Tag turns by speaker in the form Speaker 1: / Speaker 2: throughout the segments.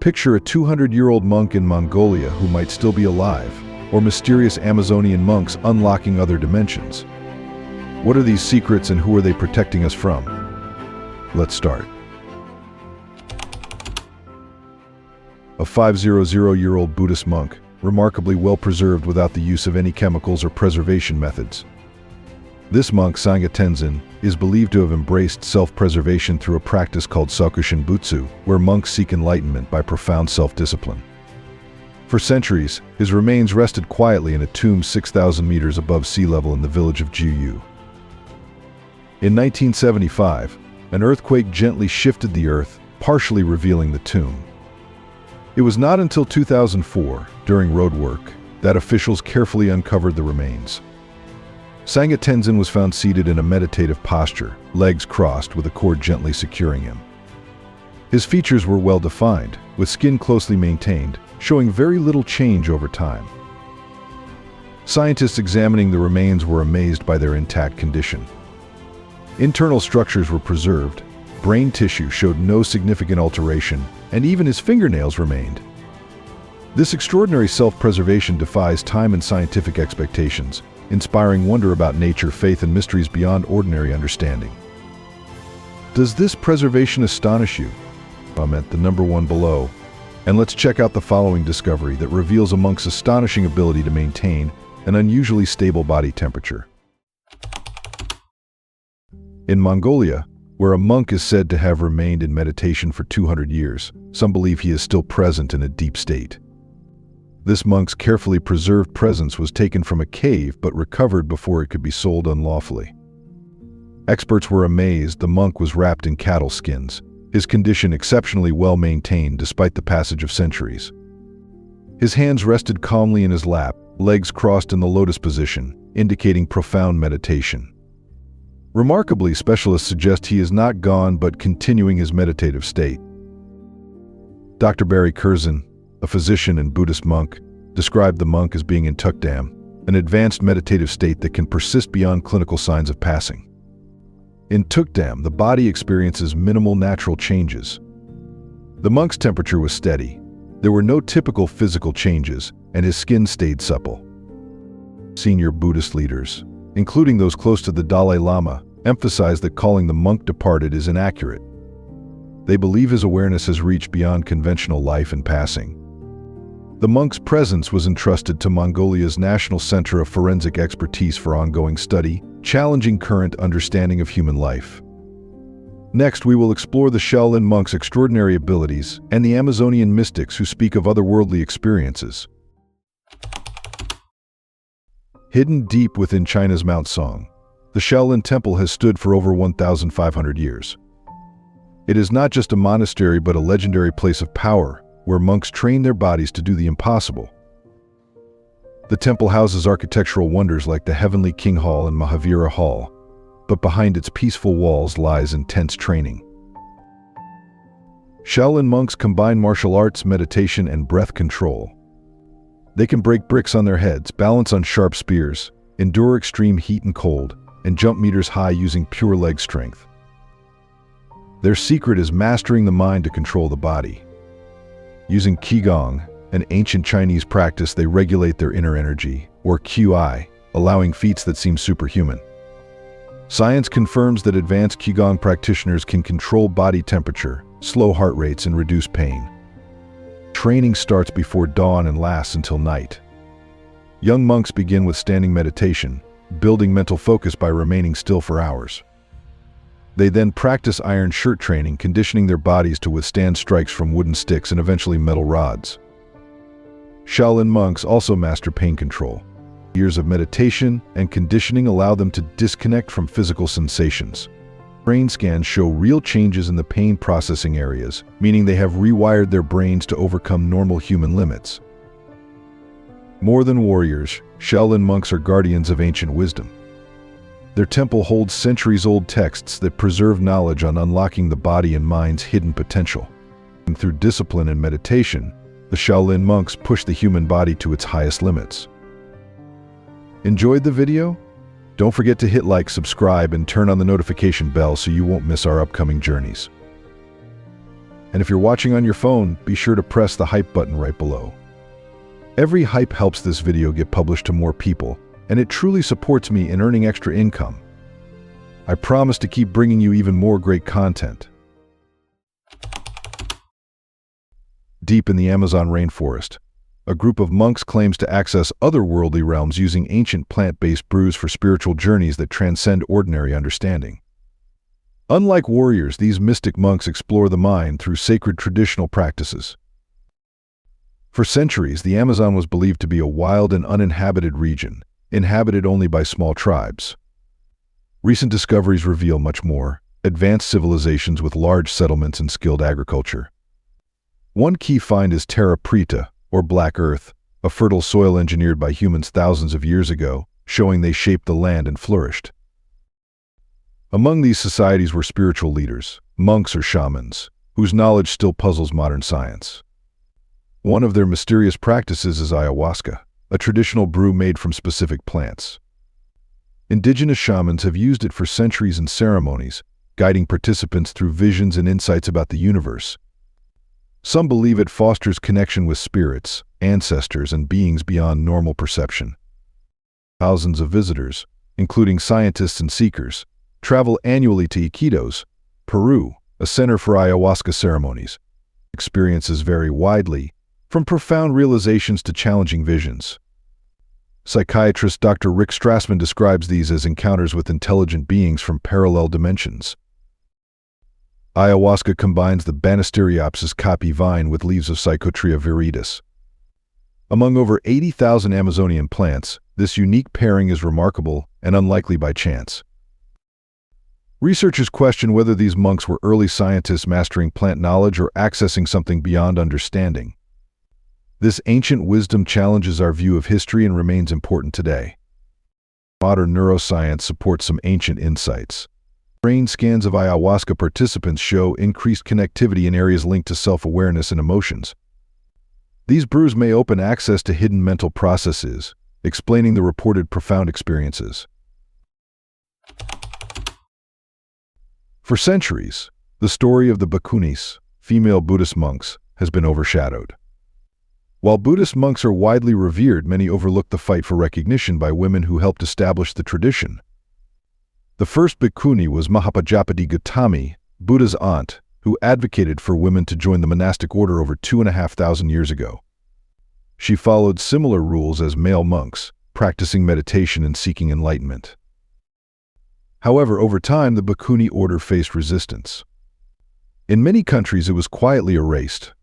Speaker 1: Picture a 200-year-old monk in Mongolia who might still be alive, or mysterious Amazonian monks unlocking other dimensions. What are these secrets and who are they protecting us from? Let's start. A 500-year-old Buddhist monk, remarkably well preserved without the use of any chemicals or preservation methods. This monk, Sangha Tenzin, is believed to have embraced self-preservation through a practice called Sokushin Butsu, where monks seek enlightenment by profound self-discipline. For centuries, his remains rested quietly in a tomb 6,000 meters above sea level in the village of Jiuyu. In 1975, an earthquake gently shifted the earth, partially revealing the tomb. It was not until 2004, during roadwork, that officials carefully uncovered the remains. Sangha Tenzin was found seated in a meditative posture, legs crossed with a cord gently securing him. His features were well defined, with skin closely maintained, showing very little change over time. Scientists examining the remains were amazed by their intact condition. Internal structures were preserved, brain tissue showed no significant alteration, and even his fingernails remained. This extraordinary self-preservation defies time and scientific expectations, inspiring wonder about nature, faith, and mysteries beyond ordinary understanding. Does this preservation astonish you? Comment the number 1 below, and let's check out the following discovery that reveals a monk's astonishing ability to maintain an unusually stable body temperature. In Mongolia, where a monk is said to have remained in meditation for 200 years, some believe he is still present in a deep state. This monk's carefully preserved presence was taken from a cave but recovered before it could be sold unlawfully. Experts were amazed. The monk was wrapped in cattle skins, his condition exceptionally well maintained despite the passage of centuries. His hands rested calmly in his lap, legs crossed in the lotus position, indicating profound meditation. Remarkably, specialists suggest he is not gone but continuing his meditative state. Dr. Barry Curzon, a physician and Buddhist monk, described the monk as being in tukdam, an advanced meditative state that can persist beyond clinical signs of passing. In tukdam, the body experiences minimal natural changes. The monk's temperature was steady. There were no typical physical changes, and his skin stayed supple. Senior Buddhist leaders, including those close to the Dalai Lama, emphasize that calling the monk departed is inaccurate. They believe his awareness has reached beyond conventional life and passing. The monk's presence was entrusted to Mongolia's National Center of Forensic Expertise for ongoing study, challenging current understanding of human life. Next, we will explore the Shaolin monks' extraordinary abilities and the Amazonian mystics who speak of otherworldly experiences. Hidden deep within China's Mount Song, the Shaolin Temple has stood for over 1,500 years. It is not just a monastery but a legendary place of power, where monks train their bodies to do the impossible. The temple houses architectural wonders like the Heavenly King Hall and Mahavira Hall, but behind its peaceful walls lies intense training. Shaolin monks combine martial arts, meditation, and breath control. They can break bricks on their heads, balance on sharp spears, endure extreme heat and cold, and jump meters high using pure leg strength. Their secret is mastering the mind to control the body. Using Qigong, an ancient Chinese practice, they regulate their inner energy, or QI, allowing feats that seem superhuman. Science confirms that advanced Qigong practitioners can control body temperature, slow heart rates, and reduce pain. Training starts before dawn and lasts until night. Young monks begin with standing meditation, building mental focus by remaining still for hours. They then practice iron shirt training, conditioning their bodies to withstand strikes from wooden sticks and eventually metal rods. Shaolin monks also master pain control. Years of meditation and conditioning allow them to disconnect from physical sensations. Brain scans show real changes in the pain processing areas, meaning they have rewired their brains to overcome normal human limits. More than warriors, Shaolin monks are guardians of ancient wisdom. Their temple holds centuries-old texts that preserve knowledge on unlocking the body and mind's hidden potential. And through discipline and meditation, the Shaolin monks push the human body to its highest limits. Enjoyed the video? Don't forget to hit like, subscribe, and turn on the notification bell so you won't miss our upcoming journeys. And if you're watching on your phone, be sure to press the hype button right below. Every hype helps this video get published to more people, and it truly supports me in earning extra income. I promise to keep bringing you even more great content. Deep in the Amazon rainforest, a group of monks claims to access otherworldly realms using ancient plant-based brews for spiritual journeys that transcend ordinary understanding. Unlike warriors, these mystic monks explore the mind through sacred traditional practices. For centuries, the Amazon was believed to be a wild and uninhabited region, inhabited only by small tribes. Recent discoveries reveal much more: advanced civilizations with large settlements and skilled agriculture. One key find is terra preta, or black earth, a fertile soil engineered by humans thousands of years ago, showing they shaped the land and flourished. Among these societies were spiritual leaders, monks or shamans, whose knowledge still puzzles modern science. One of their mysterious practices is ayahuasca, a traditional brew made from specific plants. Indigenous shamans have used it for centuries in ceremonies, guiding participants through visions and insights about the universe. Some believe it fosters connection with spirits, ancestors, and beings beyond normal perception. Thousands of visitors, including scientists and seekers, travel annually to Iquitos, Peru, a center for ayahuasca ceremonies. Experiences vary widely, from profound realizations to challenging visions. Psychiatrist Dr. Rick Strassman describes these as encounters with intelligent beings from parallel dimensions. Ayahuasca combines the Banisteriopsis caapi vine with leaves of Psychotria viridis. Among over 80,000 Amazonian plants, this unique pairing is remarkable and unlikely by chance. Researchers question whether these monks were early scientists mastering plant knowledge or accessing something beyond understanding. This ancient wisdom challenges our view of history and remains important today. Modern neuroscience supports some ancient insights. Brain scans of ayahuasca participants show increased connectivity in areas linked to self-awareness and emotions. These brews may open access to hidden mental processes, explaining the reported profound experiences. For centuries, the story of the Bhikkhunis, female Buddhist monks, has been overshadowed. While Buddhist monks are widely revered, many overlook the fight for recognition by women who helped establish the tradition. The first Bhikkhuni was Mahapajapati Gautami, Buddha's aunt, who advocated for women to join the monastic order over 2,500 years ago. She followed similar rules as male monks, practicing meditation and seeking enlightenment. However, over time, the Bhikkhuni order faced resistance. In many countries, it was quietly erased.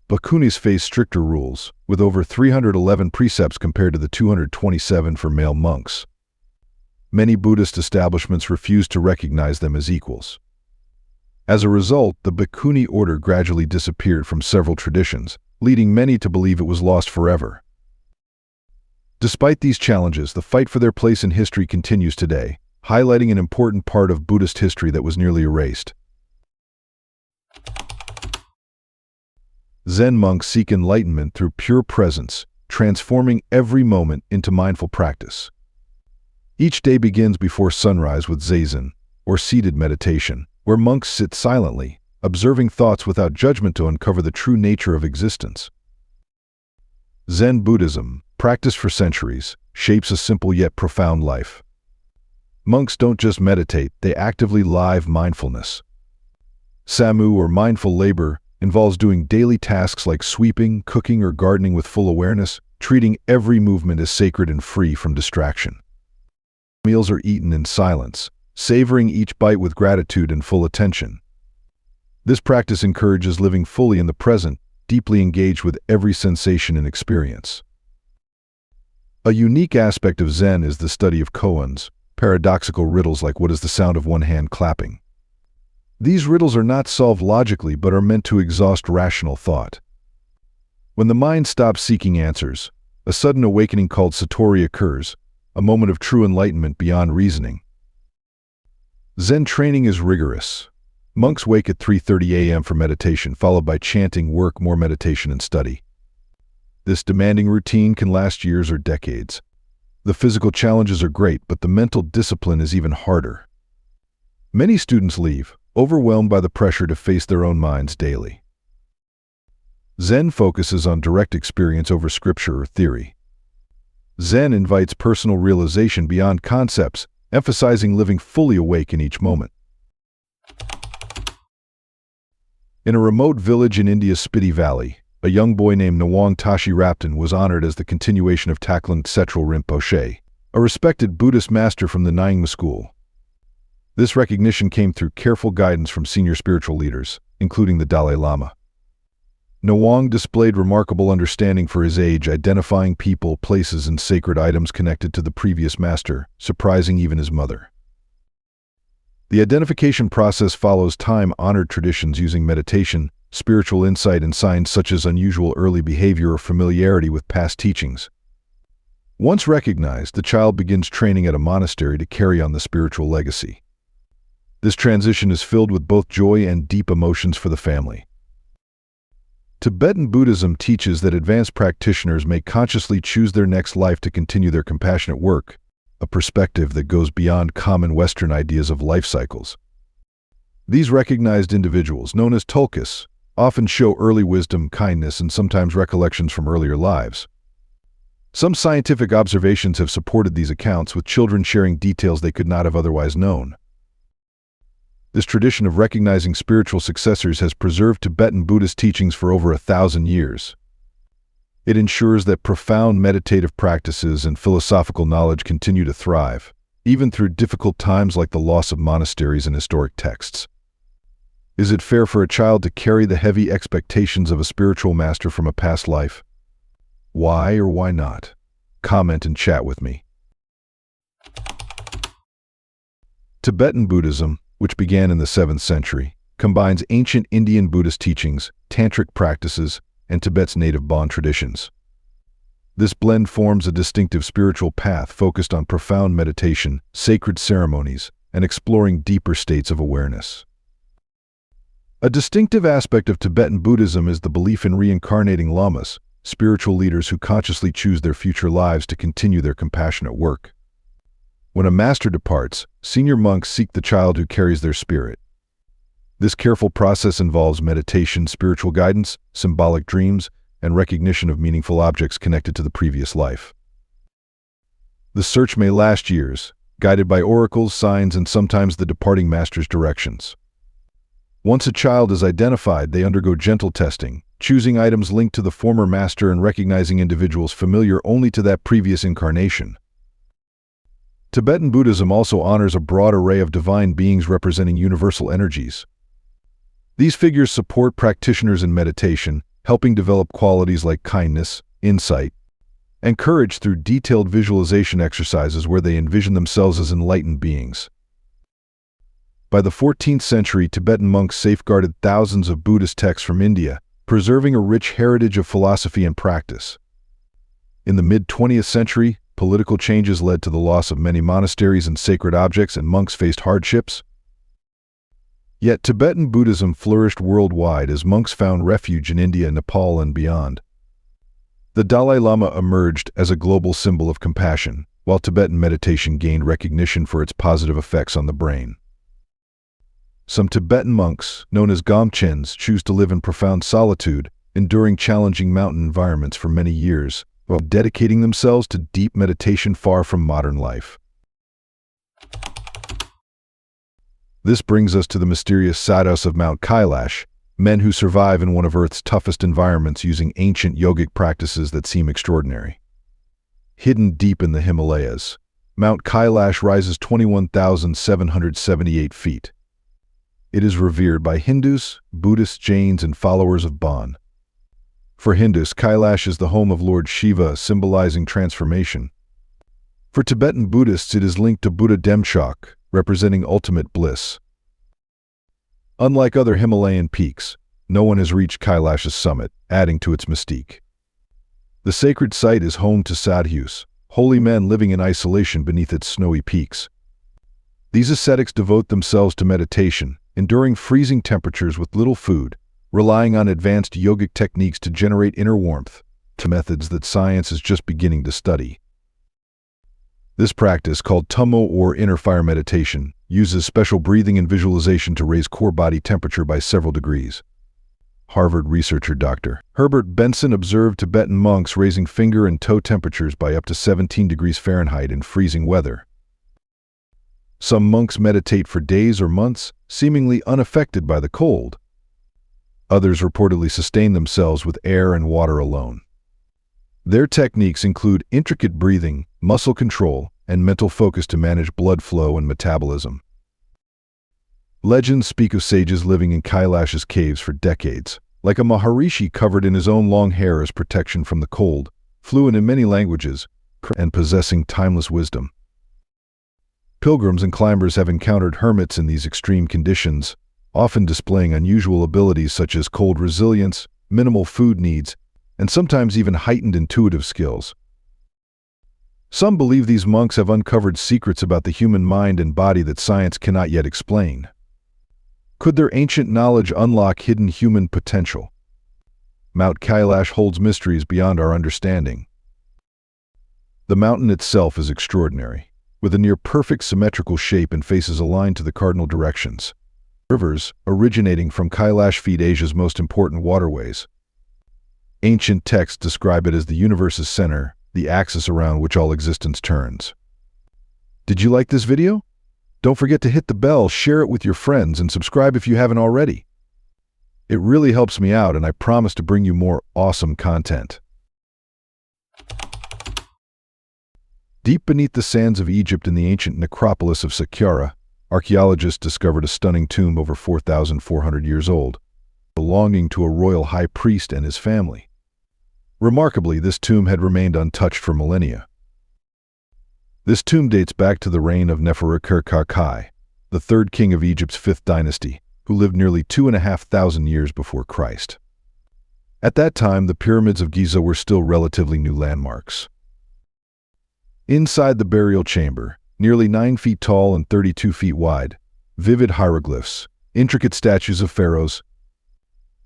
Speaker 1: Bhikkhunis faced stricter rules, with over 311 precepts compared to the 227 for male monks. Many Buddhist establishments refused to recognize them as equals. As a result, the Bhikkhuni order gradually disappeared from several traditions, leading many to believe it was lost forever. Despite these challenges, the fight for their place in history continues today, highlighting an important part of Buddhist history that was nearly erased. Zen monks seek enlightenment through pure presence, transforming every moment into mindful practice. Each day begins before sunrise with zazen, or seated meditation, where monks sit silently, observing thoughts without judgment to uncover the true nature of existence. Zen Buddhism, practiced for centuries, shapes a simple yet profound life. Monks don't just meditate, they actively live mindfulness. Samu, or mindful labor, involves doing daily tasks like sweeping, cooking, or gardening with full awareness, treating every movement as sacred and free from distraction. Meals are eaten in silence, savoring each bite with gratitude and full attention. This practice encourages living fully in the present, deeply engaged with every sensation and experience. A unique aspect of Zen is the study of koans, paradoxical riddles like what is the sound of one hand clapping. These riddles are not solved logically but are meant to exhaust rational thought. When the mind stops seeking answers, a sudden awakening called satori occurs, a moment of true enlightenment beyond reasoning. Zen training is rigorous. Monks wake at 3:30 a.m. for meditation, followed by chanting, work, more meditation, and study. This demanding routine can last years or decades. The physical challenges are great, but the mental discipline is even harder. Many students leave, overwhelmed by the pressure to face their own minds daily. Zen focuses on direct experience over scripture or theory. Zen invites personal realization beyond concepts, emphasizing living fully awake in each moment. In a remote village in India's Spiti Valley, a young boy named Nawang Tashi Rapton was honored as the continuation of Taklung Tsetral Rinpoche, a respected Buddhist master from the Nyingma school. This recognition came through careful guidance from senior spiritual leaders, including the Dalai Lama. Nawang displayed remarkable understanding for his age, identifying people, places, and sacred items connected to the previous master, surprising even his mother. The identification process follows time-honored traditions using meditation, spiritual insight, and signs such as unusual early behavior or familiarity with past teachings. Once recognized, the child begins training at a monastery to carry on the spiritual legacy. This transition is filled with both joy and deep emotions for the family. Tibetan Buddhism teaches that advanced practitioners may consciously choose their next life to continue their compassionate work, a perspective that goes beyond common Western ideas of life cycles. These recognized individuals, known as tulkus, often show early wisdom, kindness, and sometimes recollections from earlier lives. Some scientific observations have supported these accounts, with children sharing details they could not have otherwise known. This tradition of recognizing spiritual successors has preserved Tibetan Buddhist teachings for over 1,000 years. It ensures that profound meditative practices and philosophical knowledge continue to thrive, even through difficult times like the loss of monasteries and historic texts. Is it fair for a child to carry the heavy expectations of a spiritual master from a past life? Why or why not? Comment and chat with me. Tibetan Buddhism, which began in the 7th century, combines ancient Indian Buddhist teachings, tantric practices, and Tibet's native Bon traditions. This blend forms a distinctive spiritual path focused on profound meditation, sacred ceremonies, and exploring deeper states of awareness. A distinctive aspect of Tibetan Buddhism is the belief in reincarnating Lamas, spiritual leaders who consciously choose their future lives to continue their compassionate work. When a master departs, senior monks seek the child who carries their spirit. This careful process involves meditation, spiritual guidance, symbolic dreams, and recognition of meaningful objects connected to the previous life. The search may last years, guided by oracles, signs, and sometimes the departing master's directions. Once a child is identified, they undergo gentle testing, choosing items linked to the former master and recognizing individuals familiar only to that previous incarnation. Tibetan Buddhism also honors a broad array of divine beings representing universal energies. These figures support practitioners in meditation, helping develop qualities like kindness, insight, and courage through detailed visualization exercises where they envision themselves as enlightened beings. By the 14th century, Tibetan monks safeguarded thousands of Buddhist texts from India, preserving a rich heritage of philosophy and practice. In the mid-20th century, political changes led to the loss of many monasteries and sacred objects, and monks faced hardships. Yet Tibetan Buddhism flourished worldwide as monks found refuge in India, Nepal, and beyond. The Dalai Lama emerged as a global symbol of compassion, while Tibetan meditation gained recognition for its positive effects on the brain. Some Tibetan monks, known as Gomchens, choose to live in profound solitude, enduring challenging mountain environments for many years, while dedicating themselves to deep meditation far from modern life. This brings us to the mysterious Sadhus of Mount Kailash, men who survive in one of Earth's toughest environments using ancient yogic practices that seem extraordinary. Hidden deep in the Himalayas, Mount Kailash rises 21,778 feet. It is revered by Hindus, Buddhists, Jains, and followers of Bon. For Hindus, Kailash is the home of Lord Shiva, symbolizing transformation. For Tibetan Buddhists, it is linked to Buddha Demchok, representing ultimate bliss. Unlike other Himalayan peaks, no one has reached Kailash's summit, adding to its mystique. The sacred site is home to sadhus, holy men living in isolation beneath its snowy peaks. These ascetics devote themselves to meditation, enduring freezing temperatures with little food, relying on advanced yogic techniques to generate inner warmth, methods that science is just beginning to study. This practice, called tummo or inner fire meditation, uses special breathing and visualization to raise core body temperature by several degrees. Harvard researcher Dr. Herbert Benson observed Tibetan monks raising finger and toe temperatures by up to 17 degrees Fahrenheit in freezing weather. Some monks meditate for days or months, seemingly unaffected by the cold. Others reportedly sustain themselves with air and water alone. Their techniques include intricate breathing, muscle control, and mental focus to manage blood flow and metabolism. Legends speak of sages living in Kailash's caves for decades, like a Maharishi covered in his own long hair as protection from the cold, fluent in many languages, and possessing timeless wisdom. Pilgrims and climbers have encountered hermits in these extreme conditions, often displaying unusual abilities such as cold resilience, minimal food needs, and sometimes even heightened intuitive skills. Some believe these monks have uncovered secrets about the human mind and body that science cannot yet explain. Could their ancient knowledge unlock hidden human potential? Mount Kailash holds mysteries beyond our understanding. The mountain itself is extraordinary, with a near-perfect symmetrical shape and faces aligned to the cardinal directions. Rivers, originating from Kailash, feed Asia's most important waterways. Ancient texts describe it as the universe's center, the axis around which all existence turns. Did you like this video? Don't forget to hit the bell, share it with your friends, and subscribe if you haven't already. It really helps me out, and I promise to bring you more awesome content. Deep beneath the sands of Egypt in the ancient necropolis of Saqqara, archaeologists discovered a stunning tomb over 4,400 years old, belonging to a royal high priest and his family. Remarkably, this tomb had remained untouched for millennia. This tomb dates back to the reign of Neferukarkarkai, the third king of Egypt's 5th dynasty, who lived nearly 2,500 years before Christ. At that time, the pyramids of Giza were still relatively new landmarks. Inside the burial chamber, nearly 9 feet tall and 32 feet wide, vivid hieroglyphs, intricate statues of pharaohs,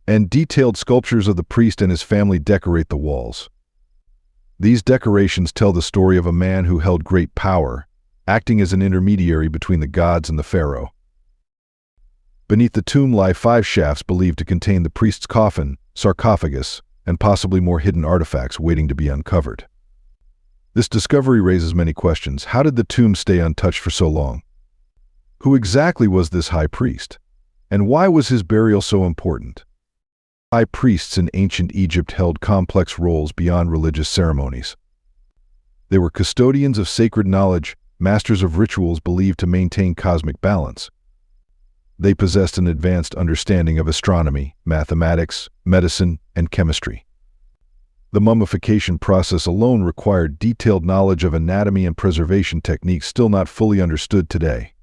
Speaker 1: and detailed sculptures of the priest and his family decorate the walls. These decorations tell the story of a man who held great power, acting as an intermediary between the gods and the pharaoh. Beneath the tomb lie 5 shafts believed to contain the priest's coffin, sarcophagus, and possibly more hidden artifacts waiting to be uncovered. This discovery raises many questions. How did the tomb stay untouched for so long? Who exactly was this high priest? And why was his burial so important? High priests in ancient Egypt held complex roles beyond religious ceremonies. They were custodians of sacred knowledge, masters of rituals believed to maintain cosmic balance. They possessed an advanced understanding of astronomy, mathematics, medicine, and chemistry. The mummification process alone required detailed knowledge of anatomy and preservation techniques still not fully understood today.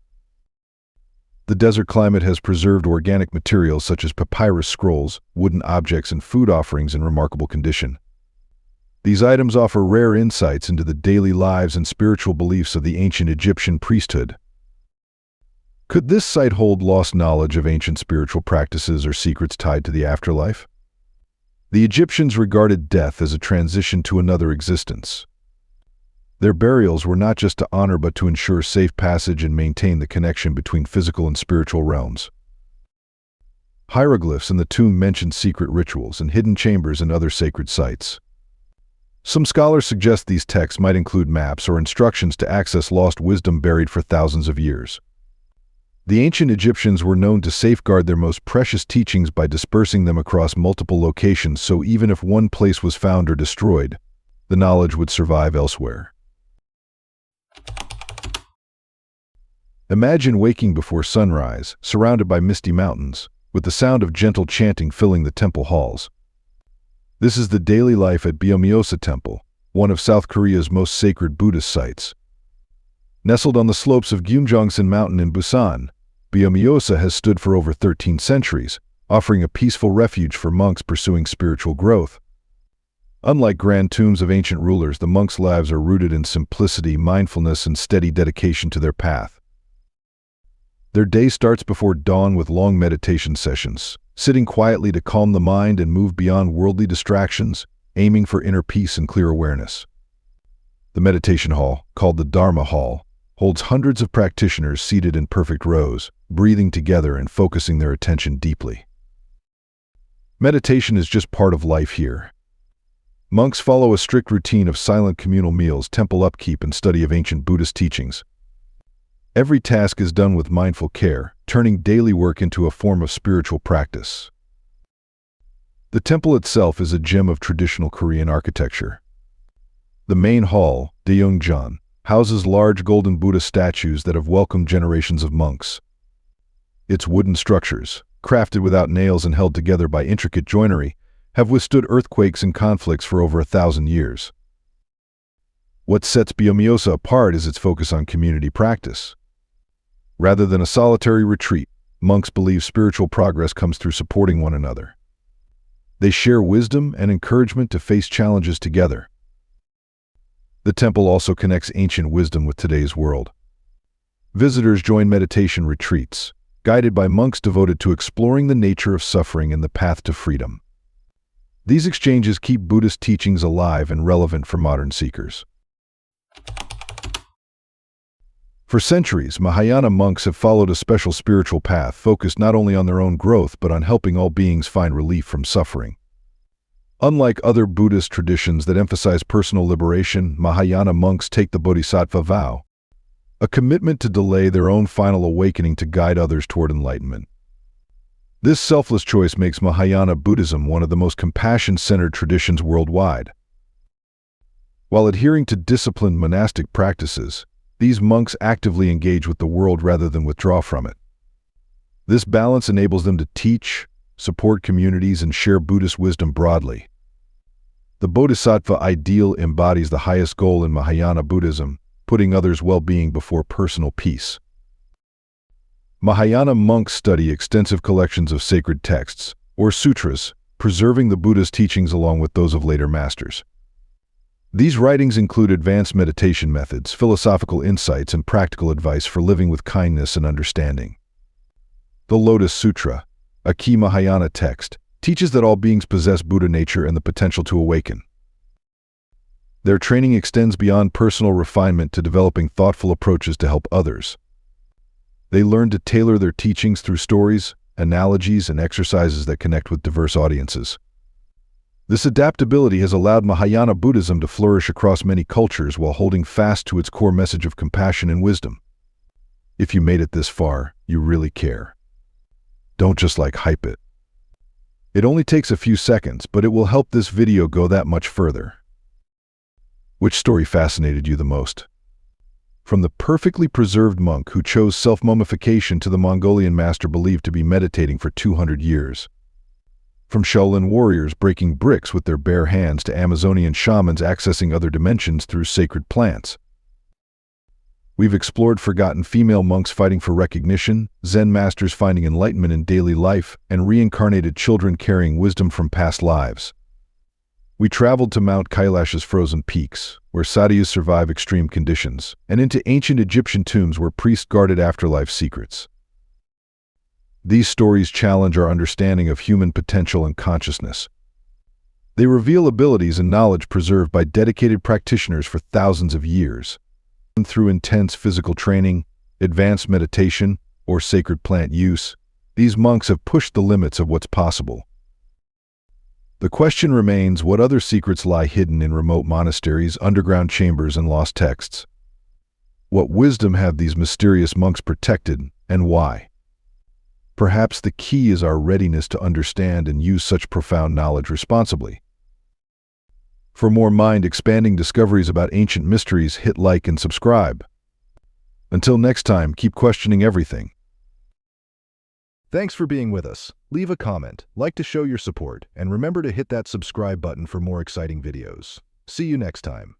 Speaker 1: The desert climate has preserved organic materials such as papyrus scrolls, wooden objects, and food offerings in remarkable condition. These items offer rare insights into the daily lives and spiritual beliefs of the ancient Egyptian priesthood. Could this site hold lost knowledge of ancient spiritual practices or secrets tied to the afterlife? The Egyptians regarded death as a transition to another existence. Their burials were not just to honor but to ensure safe passage and maintain the connection between physical and spiritual realms. Hieroglyphs in the tomb mention secret rituals and hidden chambers and other sacred sites. Some scholars suggest these texts might include maps or instructions to access lost wisdom buried for thousands of years. The ancient Egyptians were known to safeguard their most precious teachings by dispersing them across multiple locations, so even if one place was found or destroyed, the knowledge would survive elsewhere. Imagine waking before sunrise, surrounded by misty mountains, with the sound of gentle chanting filling the temple halls. This is the daily life at Beomeosa Temple, one of South Korea's most sacred Buddhist sites. Nestled on the slopes of Gyeomjongsan Mountain in Busan, Beomeosa has stood for over 13 centuries, offering a peaceful refuge for monks pursuing spiritual growth. Unlike grand tombs of ancient rulers, the monks' lives are rooted in simplicity, mindfulness, and steady dedication to their path. Their day starts before dawn with long meditation sessions, sitting quietly to calm the mind and move beyond worldly distractions, aiming for inner peace and clear awareness. The meditation hall, called the Dharma Hall, holds hundreds of practitioners seated in perfect rows, breathing together and focusing their attention deeply. Meditation is just part of life here. Monks follow a strict routine of silent communal meals, temple upkeep, and study of ancient Buddhist teachings. Every task is done with mindful care, turning daily work into a form of spiritual practice. The temple itself is a gem of traditional Korean architecture. The main hall, Daeungjeon, houses large golden Buddha statues that have welcomed generations of monks. Its wooden structures, crafted without nails and held together by intricate joinery, have withstood earthquakes and conflicts for over 1,000 years. What sets Beomeosa apart is its focus on community practice. Rather than a solitary retreat, monks believe spiritual progress comes through supporting one another. They share wisdom and encouragement to face challenges together. The temple also connects ancient wisdom with today's world. Visitors join meditation retreats, guided by monks devoted to exploring the nature of suffering and the path to freedom. These exchanges keep Buddhist teachings alive and relevant for modern seekers. For centuries, Mahayana monks have followed a special spiritual path focused not only on their own growth but on helping all beings find relief from suffering. Unlike other Buddhist traditions that emphasize personal liberation, Mahayana monks take the Bodhisattva vow, a commitment to delay their own final awakening to guide others toward enlightenment. This selfless choice makes Mahayana Buddhism one of the most compassion-centered traditions worldwide. While adhering to disciplined monastic practices, these monks actively engage with the world rather than withdraw from it. This balance enables them to teach, support communities, and share Buddhist wisdom broadly. The Bodhisattva ideal embodies the highest goal in Mahayana Buddhism, putting others' well-being before personal peace. Mahayana monks study extensive collections of sacred texts, or sutras, preserving the Buddha's teachings along with those of later masters. These writings include advanced meditation methods, philosophical insights, and practical advice for living with kindness and understanding. The Lotus Sutra, a key Mahayana text, teaches that all beings possess Buddha nature and the potential to awaken. Their training extends beyond personal refinement to developing thoughtful approaches to help others. They learn to tailor their teachings through stories, analogies, and exercises that connect with diverse audiences. This adaptability has allowed Mahayana Buddhism to flourish across many cultures while holding fast to its core message of compassion and wisdom. If you made it this far, you really care. Don't just hype it. It only takes a few seconds, but it will help this video go that much further. Which story fascinated you the most? From the perfectly preserved monk who chose self-mummification to the Mongolian master believed to be meditating for 200 years. From Shaolin warriors breaking bricks with their bare hands to Amazonian shamans accessing other dimensions through sacred plants. We've explored forgotten female monks fighting for recognition, Zen masters finding enlightenment in daily life, and reincarnated children carrying wisdom from past lives. We traveled to Mount Kailash's frozen peaks, where Sadhus survive extreme conditions, and into ancient Egyptian tombs where priests guarded afterlife secrets. These stories challenge our understanding of human potential and consciousness. They reveal abilities and knowledge preserved by dedicated practitioners for thousands of years. Through intense physical training, advanced meditation, or sacred plant use, these monks have pushed the limits of what's possible. The question remains, what other secrets lie hidden in remote monasteries, underground chambers, and lost texts? What wisdom have these mysterious monks protected, and why? Perhaps the key is our readiness to understand and use such profound knowledge responsibly. For more mind-expanding discoveries about ancient mysteries, hit like and subscribe. Until next time, keep questioning everything. Thanks for being with us. Leave a comment, like to show your support, and remember to hit that subscribe button for more exciting videos. See you next time.